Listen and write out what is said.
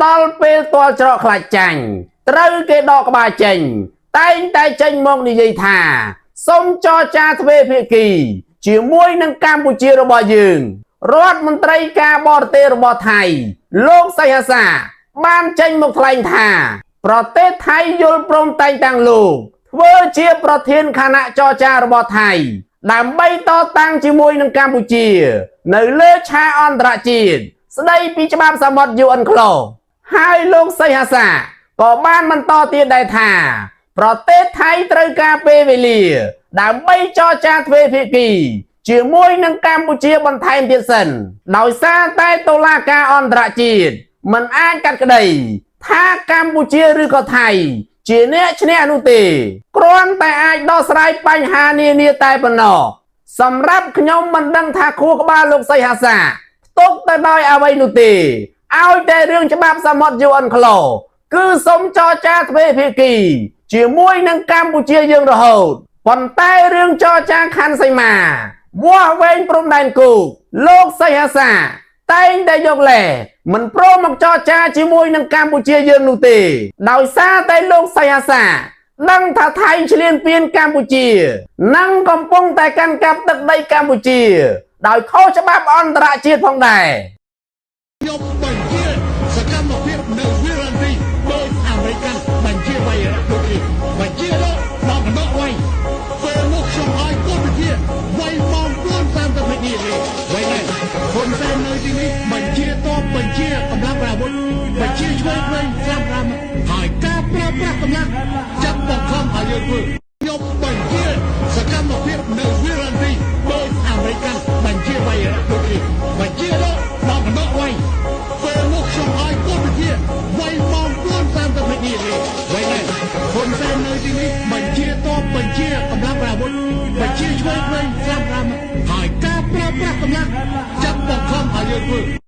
ដល់ពេលតលច្រកខ្លាច់ចាញ់ត្រូវគេដកក្បាលចេញតែងតែចេញមកនិយាយថាសូមចរចាទ្វេភាគីជាមួយនឹងកម្ពុជារបស់យើងរដ្ឋមន្ត្រីការបរទេសរបស់ថៃលោកសីហសាបានចេញមកថ្លែងថាប្រទេសថៃយល់ព្រមតែងតាំងលោកធ្វើជាប្រធានគណៈចរចារបស់ថៃដើម្បីតតាំងជាមួយនឹងកម្ពុជានៅលើឆាកអន្តរជាតិស្ដីពីច្បាប់សមុទ្រ UNCLOS ហើយលោកសីហសាក៏បានបន្តទៀតដែរថាប្រទេសថៃត្រូវការពេលវេលាដើម្បីចរចាទ្វេភាគីជាមួយនឹងកម្ពុជាបន្ថែមទៀតសិនដោយសារតែតុលាការអន្តរជាតិមិនអាចកាត់ក្តីថាកម្ពុជាឬក៏ថៃជាអ្នកឈ្នះនោះទេគ្រាន់តែអាចដោះស្រាយបញ្ហានានាតែប៉ុណ្ណោះសម្រាប់ខ្ញុំមិនដឹងថាខួរក្បាលលោកសីហសាផ្ទុកទៅដោយអ្វីនោះទេឲ្យតែរឿងច្បាប់សមុទ្រ UNCLOS គឺសូមចរចាទ្វេភាគីជាមួយនឹងកម្ពុជាយើងរហូតប៉ុន្តែរឿងចរចាខណ្ឌសីមាវាស់វែងព្រំដែនគោកលោកសីហសាតែងតែយកលេមិនព្រមមកចរចាជាមួយនឹងកម្ពុជាយើងនោះទេដោយសារតែលោកសីហសាដឹងថាថៃឈ្លានពានកម្ពុជានិងកំពុងតែកាន់កាប់ទឹកដីកម្ពុជាដោយខុសច្បាប់អន្តរជាតិផងដែរខ្ញុំបញ្ជាសកម្មភាពនៅវិរន្ទីដោយអាមេរិកបញ្ជាវាយដូចនេះបញ្ជាលោកមកកណ្ដោវាយពេលមកខ្ញុំឲ្យកម្ពុជាវាយមក430នាទីវាយដែរហ៊ុនសែននៅទីនេះបញ្ជាតបបញ្ជាកម្លាំងអាវុធបញ្ជាជួយវិញចាំរំហើយការប្រើប្រាស់កម្លាំងចាប់បង្ខំឲ្យយើងធ្វើខ្ញុំបញ្ជាសកម្មភាពនៅវិរន្ទីដោយអាមេរិកបញ្ជាវាយដូចនេះបញ្ជាលោកមកកណ្ដោវាយពេលមកខ្ញុំឲ្យកម្ពុជាវាយមក430នាទីវាយដែរហ៊ុនសែននៅទីនេះបញ្ជាតបបញ្ជាកម្លាំងអាវុធបញ្ជាជួយវិញចាំរំហើយការប្រើប្រាស់កម្លាំងចាប់បង្ខំឲ្យយើងធ្វើ